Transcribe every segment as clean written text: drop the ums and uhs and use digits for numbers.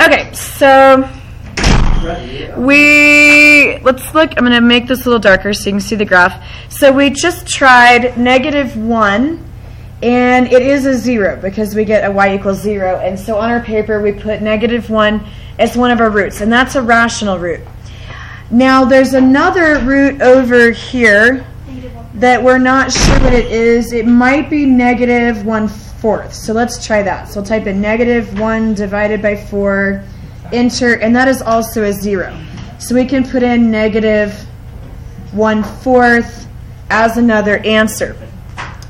Okay, so let's look. I'm going to make this a little darker so you can see the graph. So we just tried -1, and it is a 0 because we get a y equals 0. And so on our paper, we put -1 as one of our roots, and that's a rational root. Now, there's another root over here that we're not sure what it is. It might be -1/4. So let's try that. So we'll type in -1 divided by 4, enter, and that is also a 0. So we can put in -1/4 as another answer.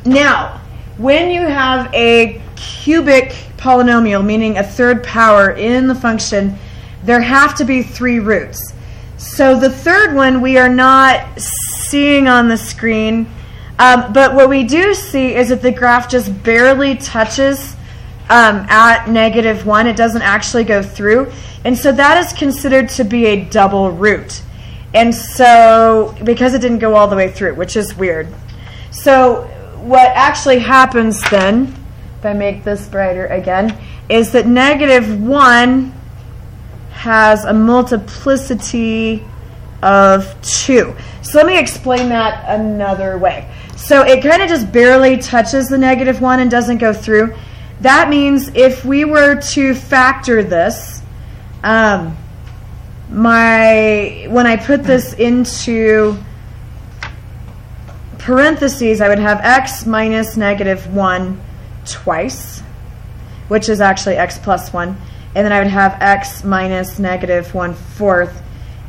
Now, when you have a cubic polynomial, meaning a third power in the function, there have to be 3 roots. So the third one we are not seeing on the screen, but what we do see is that the graph just barely touches at -1. It doesn't actually go through. And so that is considered to be a double root. And so, because it didn't go all the way through, which is weird. So what actually happens then, if I make this brighter again, is that -1 has a multiplicity of 2. So let me explain that another way. So it kind of just barely touches the -1 and doesn't go through. That means if we were to factor this, when I put this into parentheses, I would have x minus -1 twice, which is actually x plus 1. And then I would have x minus -1/4.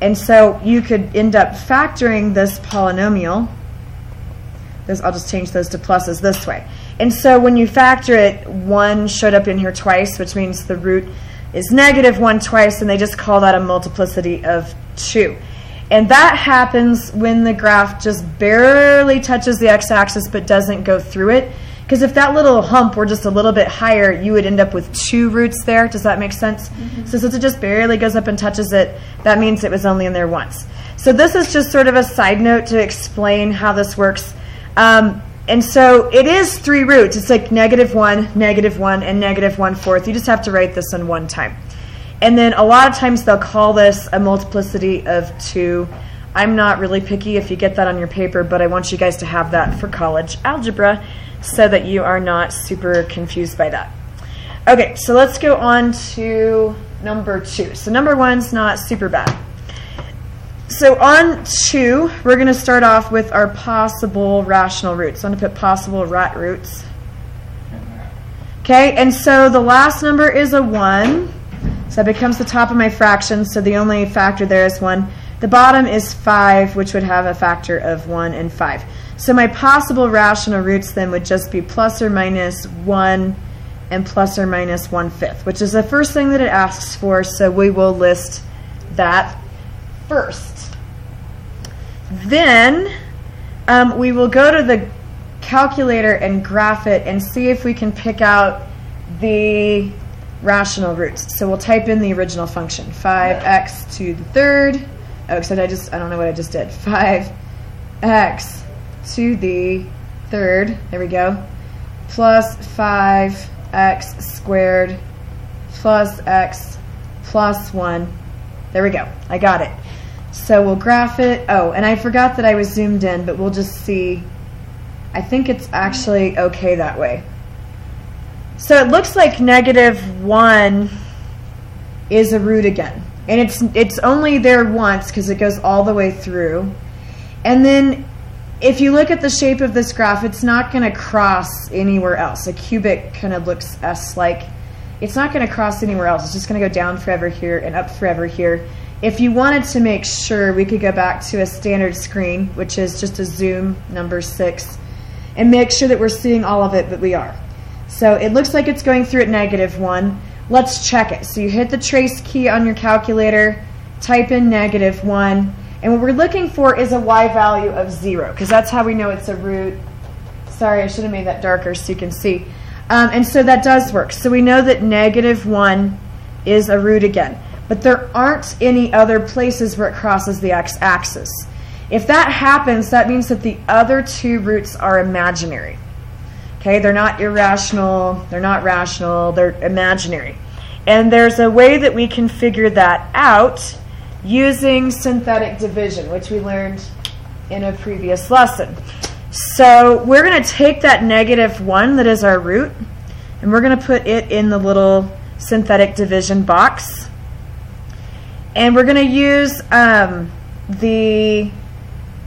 And so you could end up factoring this polynomial. I'll just change those to pluses this way. And so when you factor it, 1 showed up in here twice, which means the root is -1 twice, and they just call that a multiplicity of 2. And that happens when the graph just barely touches the x-axis but doesn't go through it. Because if that little hump were just a little bit higher, you would end up with 2 roots there. Does that make sense? Mm-hmm. So since it just barely goes up and touches it, that means it was only in there once. So this is just sort of a side note to explain how this works. And so it is 3 roots. It's like -1, -1, and -1/4. You just have to write this in one time. And then a lot of times they'll call this a multiplicity of 2. I'm not really picky if you get that on your paper, but I want you guys to have that for college algebra so that you are not super confused by that. Okay, so let's go on to number 2. So number 1's not super bad. So on 2, we're going to start off with our possible rational roots. So I'm going to put possible rat roots. Okay, and so the last number is a 1. So that becomes the top of my fraction, so the only factor there is 1. The bottom is 5, which would have a factor of 1 and 5. So my possible rational roots then would just be plus or minus 1 and plus or minus 1/5, which is the first thing that it asks for, so we will list that first. Then we will go to the calculator and graph it and see if we can pick out the rational roots. So we'll type in the original function, 5x to the third. Oh, except I don't know what I just did. 5x to the third, there we go, plus 5x squared plus x plus 1. There we go, I got it. So we'll graph it. Oh, and I forgot that I was zoomed in, but we'll just see. I think it's actually okay that way. So it looks like -1 is a root again. And it's only there once because it goes all the way through. And then if you look at the shape of this graph, it's not going to cross anywhere else. A cubic kind of looks S-like. It's not going to cross anywhere else. It's just going to go down forever here and up forever here. If you wanted to make sure, we could go back to a standard screen, which is just a zoom, number 6, and make sure that we're seeing all of it, but we are. So it looks like it's going through at -1. Let's check it. So you hit the trace key on your calculator, type in -1, and what we're looking for is a y value of 0, because that's how we know it's a root. Sorry, I should have made that darker so you can see. And so that does work. So we know that -1 is a root again. But there aren't any other places where it crosses the x-axis. If that happens, that means that the other 2 roots are imaginary. Okay, they're not irrational, they're not rational, they're imaginary. And there's a way that we can figure that out using synthetic division, which we learned in a previous lesson. So we're going to take that -1 that is our root, and we're going to put it in the little synthetic division box. And we're going to use the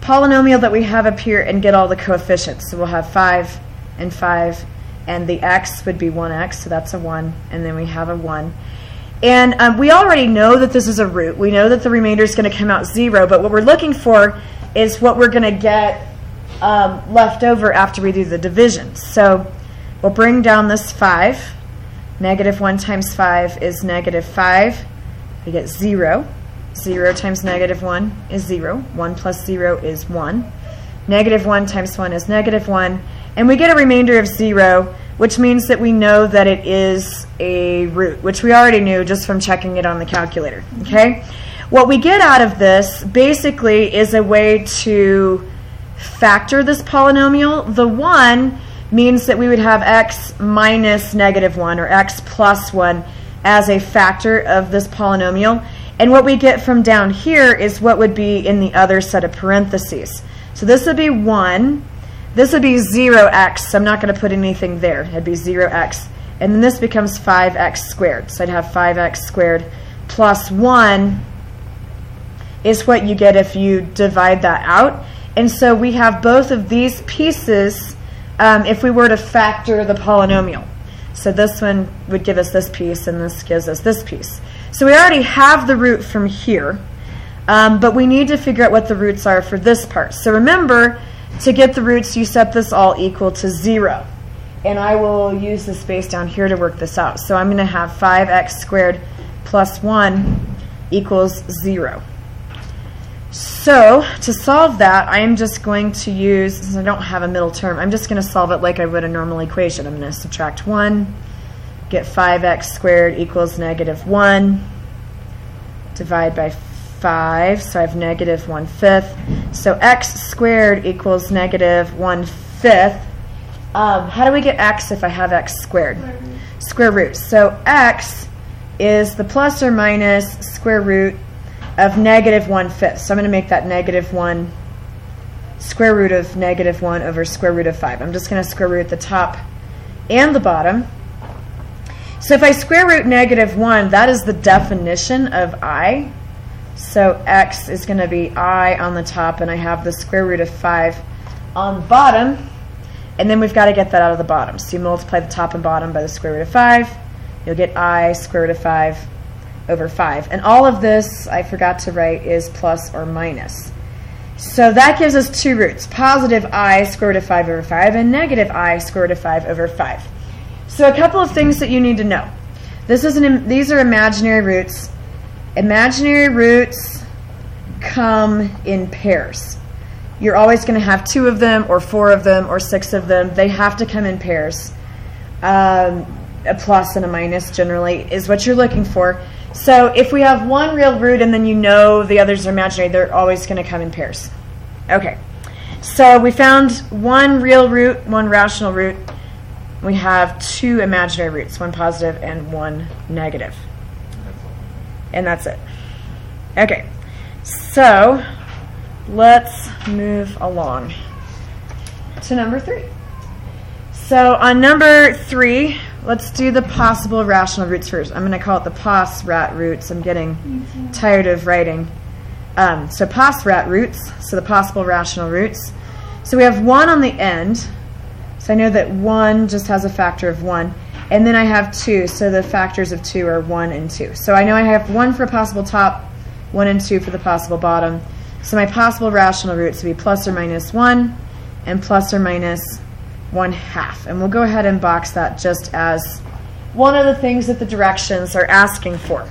polynomial that we have up here and get all the coefficients. So we'll have 5 and 5, and the x would be 1x, so that's a 1, and then we have a 1. And we already know that this is a root. We know that the remainder is going to come out 0, but what we're looking for is what we're going to get left over after we do the division. So we'll bring down this 5. -1 times 5 is -5. We get 0. 0 times -1 is 0. 1 plus 0 is 1. -1 times 1 is -1. And we get a remainder of 0, which means that we know that it is a root, which we already knew just from checking it on the calculator. Okay? What we get out of this basically is a way to factor this polynomial. The 1 means that we would have x minus -1 or x plus 1 as a factor of this polynomial. And what we get from down here is what would be in the other set of parentheses. So this would be 1. This would be 0x, so I'm not going to put anything there. It'd be 0x. And then this becomes 5x squared. So I'd have 5x squared plus 1 is what you get if you divide that out. And so we have both of these pieces if we were to factor the polynomial. So this one would give us this piece, and this gives us this piece. So we already have the root from here, but we need to figure out what the roots are for this part. So remember, to get the roots, you set this all equal to 0. And I will use the space down here to work this out. So I'm going to have 5x squared plus 1 equals 0. So to solve that, I am just going to use, since I don't have a middle term, I'm just going to solve it like I would a normal equation. I'm going to subtract 1, get 5x squared equals -1, divide by 5, so I have -1/5. So x squared equals -1/5. How do we get x if I have x squared? Square root. So x is the plus or minus square root of -1/5. So I'm going to make that -1 square root of -1 over square root of 5. I'm just going to square root the top and the bottom. So if I square root -1, that is the definition of I. So x is going to be I on the top, and I have the square root of 5 on the bottom. And then we've got to get that out of the bottom. So you multiply the top and bottom by the square root of 5. You'll get I square root of 5 over 5. And all of this, I forgot to write, is plus or minus. So that gives us two roots, positive I square root of 5 over 5 and negative I square root of 5 over 5. So a couple of things that you need to know. These are imaginary roots. Imaginary roots come in pairs. You're always going to have 2 of them or 4 of them or 6 of them. They have to come in pairs. A plus and a minus generally is what you're looking for. So if we have one real root and then you know the others are imaginary, they're always going to come in pairs. Okay, so we found one real root, one rational root. We have 2 imaginary roots, one positive and one negative. And that's it. Okay, so let's move along to number 3. So on number 3, let's do the possible rational roots first. I'm going to call it the pos rat roots. I'm getting tired of writing. So pos rat roots, so the possible rational roots. So we have 1 on the end. So I know that 1 just has a factor of 1. And then I have 2, so the factors of 2 are 1 and 2. So I know I have 1 for a possible top, 1 and 2 for the possible bottom. So my possible rational roots would be plus or minus 1 and plus or minus 1/2. And we'll go ahead and box that just as one of the things that the directions are asking for.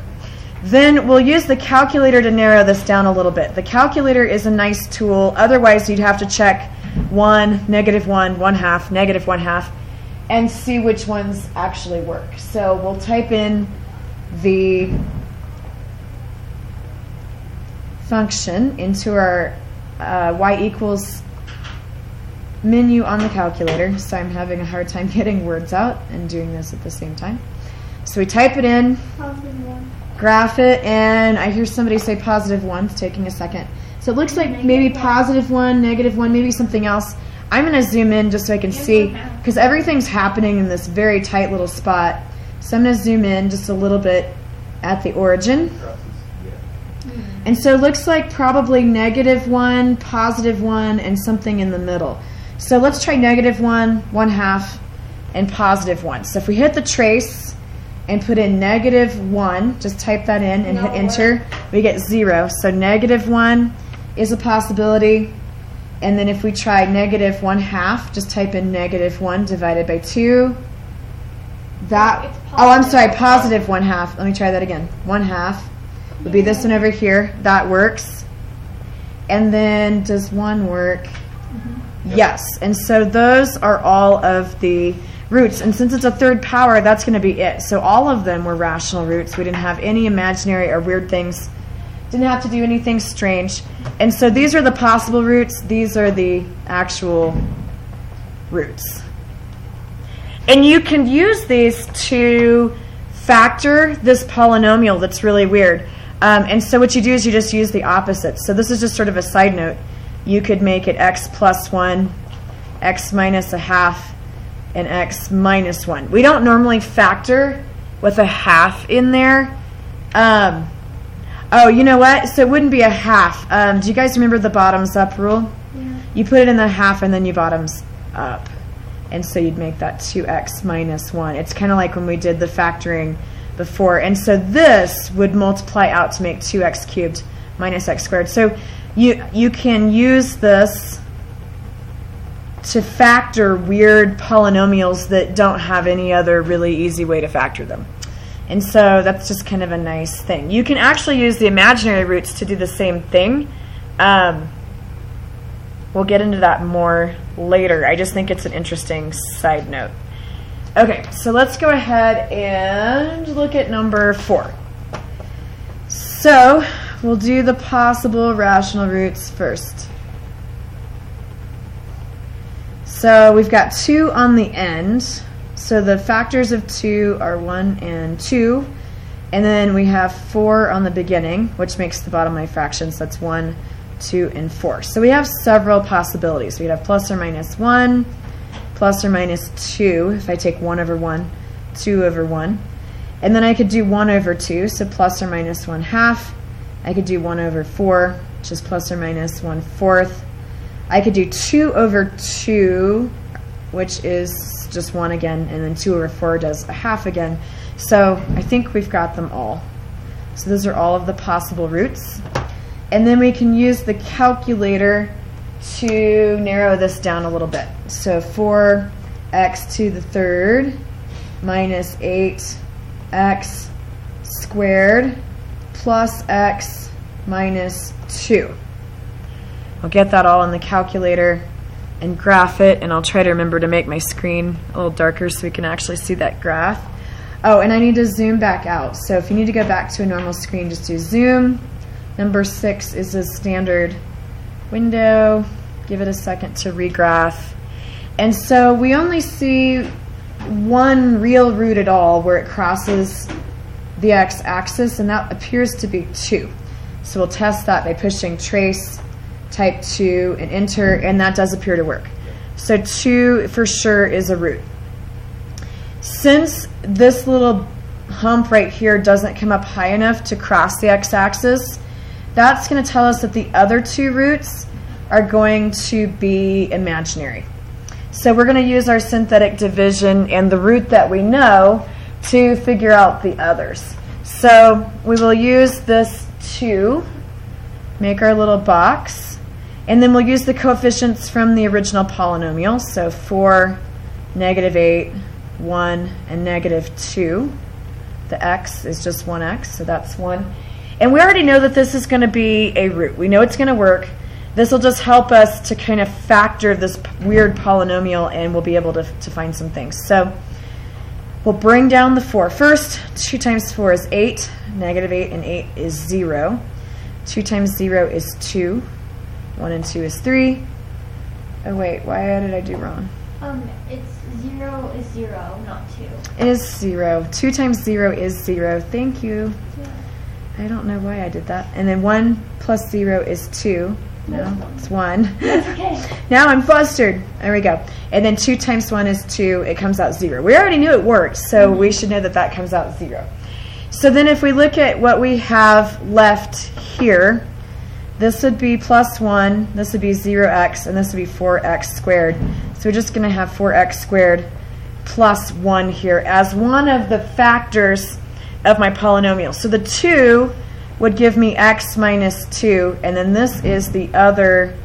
Then we'll use the calculator to narrow this down a little bit. The calculator is a nice tool. Otherwise, you'd have to check 1, -1, 1/2, -1/2, and see which ones actually work. So we'll type in the function into our y equals menu on the calculator. So I'm having a hard time getting words out and doing this at the same time. So we type it in, +1. graph it, and I hear somebody say +1. It's taking a second. So it looks like maybe +1, -1, maybe something else. I'm going to zoom in just so I can see, because everything's happening in this very tight little spot. So I'm going to zoom in just a little bit at the origin. And so it looks like probably -1, +1, and something in the middle. So let's try -1, 1/2, and +1. So if we hit the trace and put in -1, just type that in and hit enter, we get 0. So -1 is a possibility. And then if we try -1/2, just type in -1 divided by 2. That, oh, I'm sorry, +1/2. Let me try that again. 1/2 would be this one over here. That works. And then does 1 work? Yes. And so those are all of the roots. And since it's a third power, that's going to be it. So all of them were rational roots. We didn't have any imaginary or weird things. Didn't have to do anything strange. And so these are the possible roots. These are the actual roots. And you can use these to factor this polynomial that's really weird. And so what you do is you just use the opposites. So this is just sort of a side note. You could make it x + 1, x - 1/2, and x - 1. We don't normally factor with a half in there. Oh, you know what? So it wouldn't be a half. Do you guys remember the bottoms up rule? Yeah. You put it in the half and then you bottoms up. And so you'd make that 2x - 1. It's kind of like when we did the factoring before. And so this would multiply out to make 2x cubed minus x squared. So you can use this to factor weird polynomials that don't have any other really easy way to factor them. And so that's just kind of a nice thing. You can actually use the imaginary roots to do the same thing. We'll get into that more later. I just think it's an interesting side note. Okay, so let's go ahead and look at number 4. So we'll do the possible rational roots first. So we've got 2 on the end. So the factors of 2 are 1 and 2. And then we have 4 on the beginning, which makes the bottom line fractions. That's 1, 2, and 4. So we have several possibilities. We have ±1, ±2, if I take 1 over 1, 2 over 1. And then I could do 1 over 2, so ±1/2. I could do 1 over 4, which is ±1/4. I could do 2 over 2, which is just 1 again, and then 2 over 4 does a half again. So I think we've got them all. So those are all of the possible roots. And then we can use the calculator to narrow this down a little bit. So 4x to the third minus 8x squared plus x minus 2. I'll get that all in the calculator and graph it, and I'll try to remember to make my screen a little darker so we can actually see that graph. Oh, and I need to zoom back out. So if you need to go back to a normal screen, just do zoom. Number 6 is a standard window. Give it a second to regraph. And so we only see one real root at all where it crosses the x-axis, and that appears to be 2. So we'll test that by pushing trace, type 2, and enter, and that does appear to work. So 2 for sure is a root. Since this little hump right here doesn't come up high enough to cross the x-axis, that's going to tell us that the other 2 roots are going to be imaginary. So we're going to use our synthetic division and the root that we know to figure out the others. So we will use this 2, make our little box, and then we'll use the coefficients from the original polynomial. So 4, -8, 1, and -2. The x is just 1x, so that's 1. And we already know that this is going to be a root. We know it's going to work. This will just help us to kind of factor this weird polynomial, and we'll be able to find some things. So we'll bring down the 4 first. 2 times 4 is 8. -8 and 8 is 0. 2 times 0 is 2. 1 and 2 is 3. Oh wait, why did I do wrong? It's 0 is 0, not 2. It is 0. 2 times 0 is 0. Thank you. Yeah. I don't know why I did that. And then 1 plus 0 is 2. No, it's 1. That's okay. Now I'm flustered. There we go. And then 2 times 1 is 2. It comes out 0. We already knew it worked, so we should know that that comes out 0. So then if we look at what we have left here, this would be plus 1, this would be 0x, and this would be 4x squared. So we're just going to have 4x squared plus 1 here as one of the factors of my polynomial. So the 2 would give me x minus 2, and then this is the other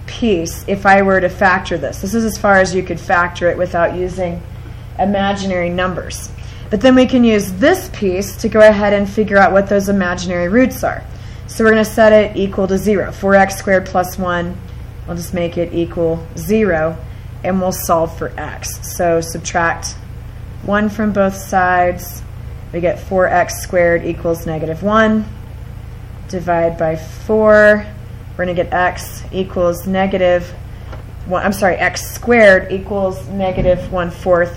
piece if I were to factor this. This is as far as you could factor it without using imaginary numbers. But then we can use this piece to go ahead and figure out what those imaginary roots are. So we're going to set it equal to 0. 4x squared plus 1, we'll just make it equal 0, and we'll solve for x. So subtract 1 from both sides. We get 4x squared equals negative 1. Divide by 4. We're going to get x equals negative 1. I'm sorry, x squared equals negative 1/4.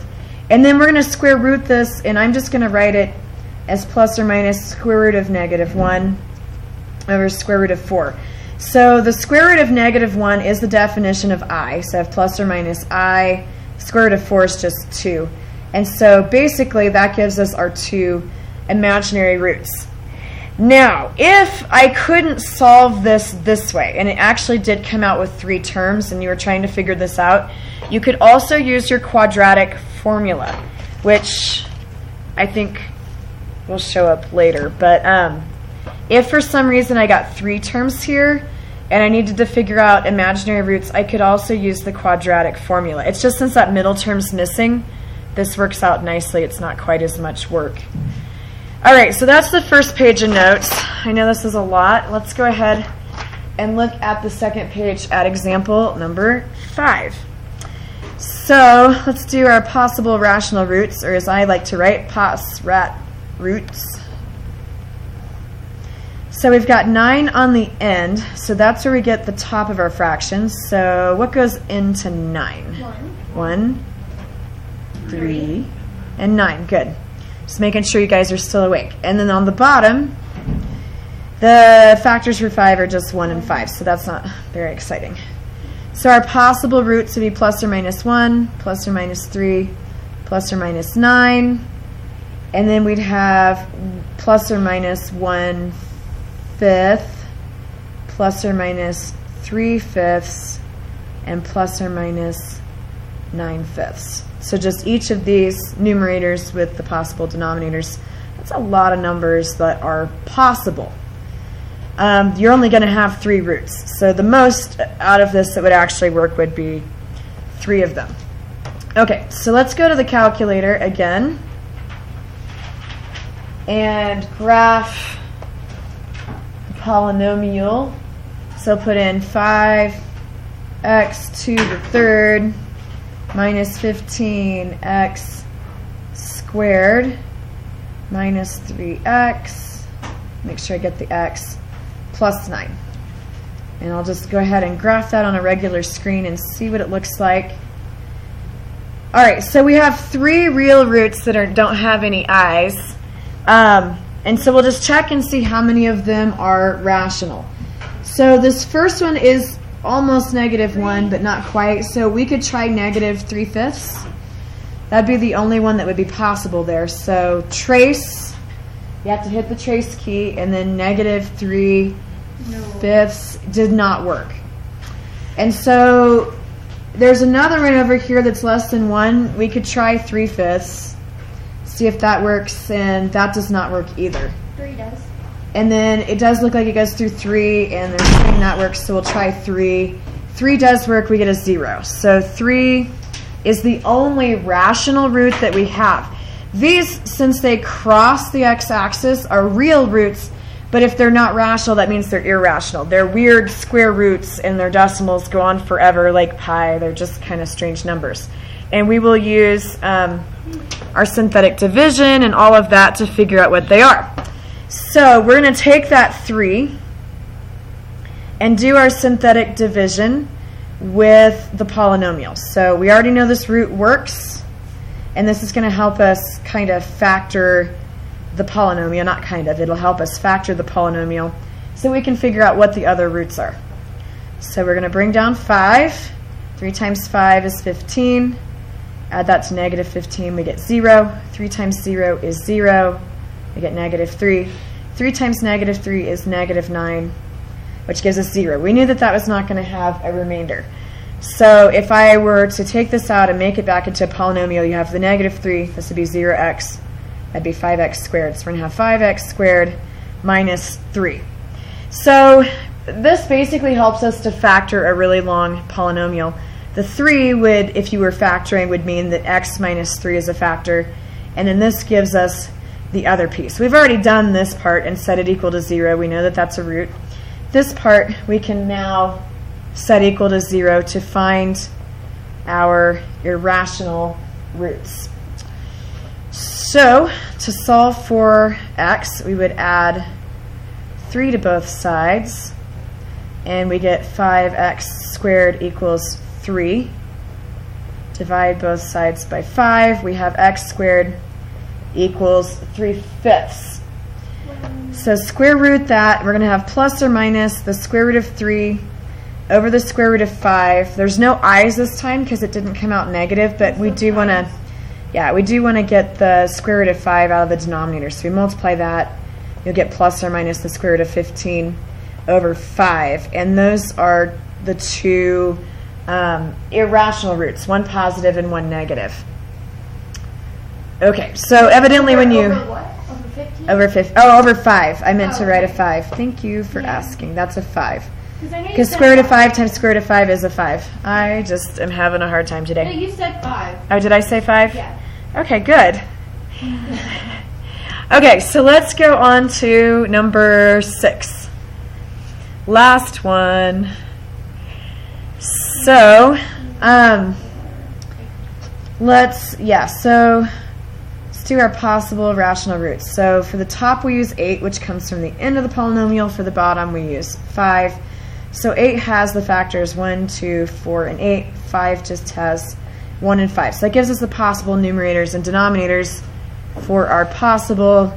And then we're going to square root this, and I'm just going to write it as plus or minus square root of negative 1 over square root of 4. So the square root of negative 1 is the definition of I. So I have plus or minus I. Square root of 4 is just 2. And so basically that gives us our 2 imaginary roots. Now, if I couldn't solve this way, and it actually did come out with 3 terms, and you were trying to figure this out, you could also use your quadratic formula, which I think will show up later. But if for some reason I got 3 terms here, and I needed to figure out imaginary roots, I could also use the quadratic formula. It's just since that middle term's missing, this works out nicely. It's not quite as much work. All right, so that's the first page of notes. I know this is a lot. Let's go ahead and look at the second page at example number 5. So let's do our possible rational roots, or as I like to write, pos-rat roots. So we've got 9 on the end, so that's where we get the top of our fractions. So what goes into 9? 1, 3, and 9. Good. Just making sure you guys are still awake. And then on the bottom, the factors for 5 are just 1 and 5, so that's not very exciting. So our possible roots would be plus or minus 1, plus or minus 3, plus or minus 9, and then we'd have plus or minus 1/5, plus or minus 3/5, and plus or minus 9/5. So just each of these numerators with the possible denominators, that's a lot of numbers that are possible. You're only going to have 3 roots. So the most out of this that would actually work would be 3 of them. Okay, so let's go to the calculator again and graph the polynomial. So put in 5x to the third minus 15x squared minus 3x, make sure I get the x, plus 9. And I'll just go ahead and graph that on a regular screen and see what it looks like. All right, so we have 3 real roots that don't have any i's. And so we'll just check and see how many of them are rational. So this first one is almost negative 1, but not quite. So we could try negative 3/5. That'd be the only one that would be possible there. So trace, you have to hit the trace key, and then negative 3/5 did not work. And so there's another one over here that's less than 1. We could try 3/5, see if that works, and that does not work either. 3 does. And then it does look like it goes through 3, and they're saying that works, so we'll try 3. 3 does work, we get a 0. So 3 is the only rational root that we have. These, since they cross the x-axis, are real roots, but if they're not rational, that means they're irrational. They're weird square roots, and their decimals go on forever like pi. They're just kind of strange numbers. And we will use our synthetic division and all of that to figure out what they are. So we're going to take that 3 and do our synthetic division. with the polynomial. So we already know this root works, and this is going to help us kind of factor the polynomial, not kind of, it'll help us factor the polynomial so we can figure out what the other roots are. So we're going to bring down 5. 3 times 5 is 15. Add that to negative 15, we get 0. 3 times 0 is 0. We get negative 3. 3 times negative 3 is negative 9, which gives us 0. We knew that that was not going to have a remainder. So if I were to take this out and make it back into a polynomial, you have the negative 3. This would be 0x. That'd be 5x squared. So we're going to have 5x squared minus 3. So this basically helps us to factor a really long polynomial. The 3 would, if you were factoring, would mean that x minus 3 is a factor. And then this gives us the other piece. We've already done this part and set it equal to 0. We know that that's a root. This part we can now set equal to 0 to find our irrational roots. So to solve for x, we would add 3 to both sides, and we get 5x squared equals 3. Divide both sides by 5. We have x squared equals 3/5. So square root that. We're going to have plus or minus the square root of 3 over the square root of 5. There's no i's this time because it didn't come out negative, but we do want to, we do want to get the square root of 5 out of the denominator. So we multiply that. You'll get plus or minus the square root of 15 over 5. And those are the two irrational roots, one positive and one negative. Okay, so evidently when you... Over what? Over 15? Over 50. Oh, over 5. I meant to write a 5. Thank you for asking. That's a 5. Because square root of 5 times square root of 5 is a 5. I just am having a hard time today. No, you said 5. Oh, did I say 5? Yeah. Okay, good. Okay, so let's go on to number 6. Last one. So, let's do our possible rational roots. So for the top we use 8, which comes from the end of the polynomial. For the bottom we use 5. So 8 has the factors 1, 2, 4, and 8. 5 just has 1 and 5. So that gives us the possible numerators and denominators for our possible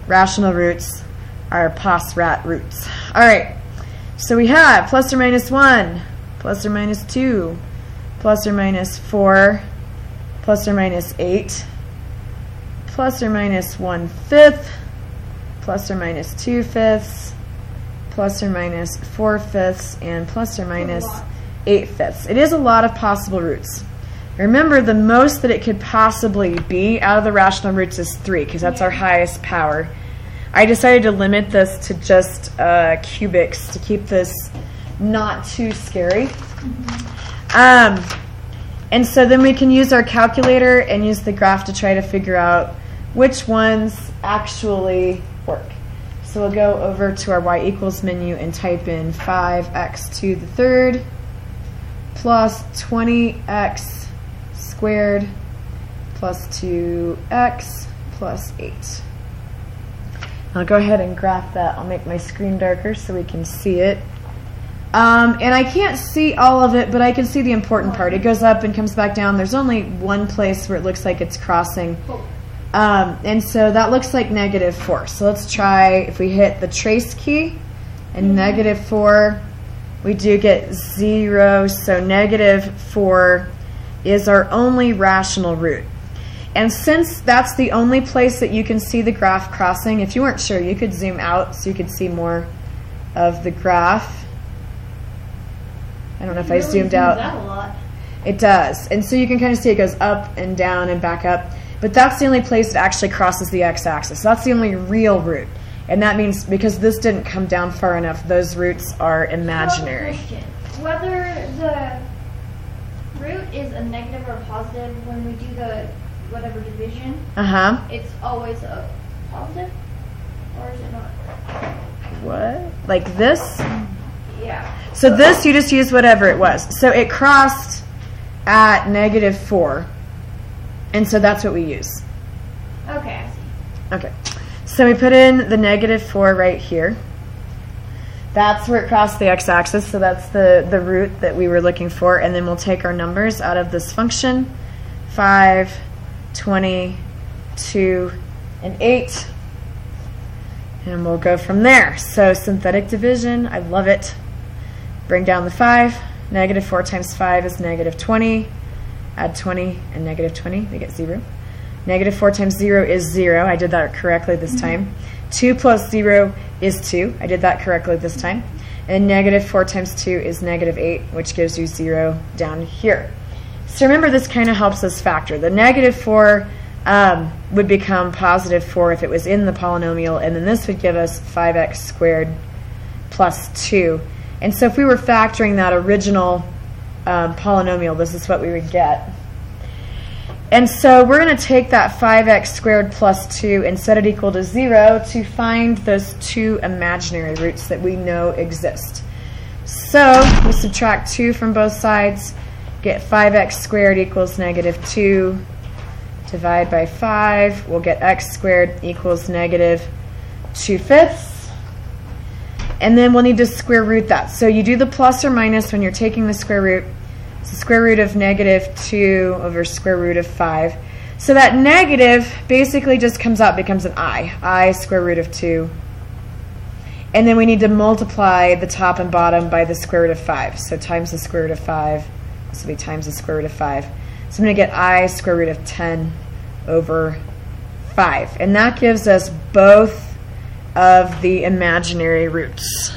rational roots, our pos-rat roots. All right, so we have plus or minus 1, plus or minus 2, plus or minus 4, plus or minus 8, plus or minus 1/5, plus or minus 2/5, plus or minus 4/5, and plus or minus 8/5. It is a lot of possible roots. Remember, the most that it could possibly be out of the rational roots is 3, because that's our highest power. I decided to limit this to just cubics to keep this not too scary. And so then we can use our calculator and use the graph to try to figure out which ones actually work. So we'll go over to our y equals menu and type in 5x to the third plus 20x squared plus 2x plus 8. I'll go ahead and graph that. I'll make my screen darker so we can see it. And I can't see all of it, but I can see the important part. It goes up and comes back down. There's only one place where it looks like it's crossing. And so that looks like -4. So let's try, if we hit the trace key and -4, we do get 0. So -4 is our only rational root. And since that's the only place that you can see the graph crossing, if you weren't sure, you could zoom out so you could see more of the graph. I don't know if I zoomed out. A lot. It does. And so you can kind of see it goes up and down and back up. But that's the only place it actually crosses the x-axis. That's the only real root. And that means because this didn't come down far enough, those roots are imaginary. Whether the root is a negative or a positive, when we do the whatever division, it's always a positive? Or is it not? What? Like this? Yeah. So this, you just use whatever it was. So it crossed at -4. And so that's what we use. Okay, I see. Okay. So we put in the -4 right here. That's where it crossed the x-axis, so that's the root that we were looking for. And then we'll take our numbers out of this function, 5, 20, 2, and 8. And we'll go from there. So synthetic division, I love it. Bring down the 5. Negative 4 times 5 is negative 20. Add 20 and negative 20, we get 0. Negative 4 times 0 is 0. I did that correctly this time. 2 plus 0 is 2. I did that correctly this time. And negative 4 times 2 is negative 8, which gives you 0 down here. So remember, this kind of helps us factor. The negative 4 would become positive 4 if it was in the polynomial, and then this would give us 5x squared plus 2. And so if we were factoring that original polynomial, this is what we would get. And so we're going to take that 5x squared plus 2 and set it equal to 0 to find those two imaginary roots that we know exist. So we subtract 2 from both sides, get 5x squared equals negative 2. Divide by 5, we'll get x squared equals negative 2/5. And then we'll need to square root that. So you do the plus or minus when you're taking the square root. So square root of negative 2 over square root of 5. So that negative basically just comes out, becomes an I square root of 2. And then we need to multiply the top and bottom by the square root of 5. So times the square root of 5. This will be times the square root of 5. So I'm going to get I square root of 10 over 5. And that gives us both of the imaginary roots.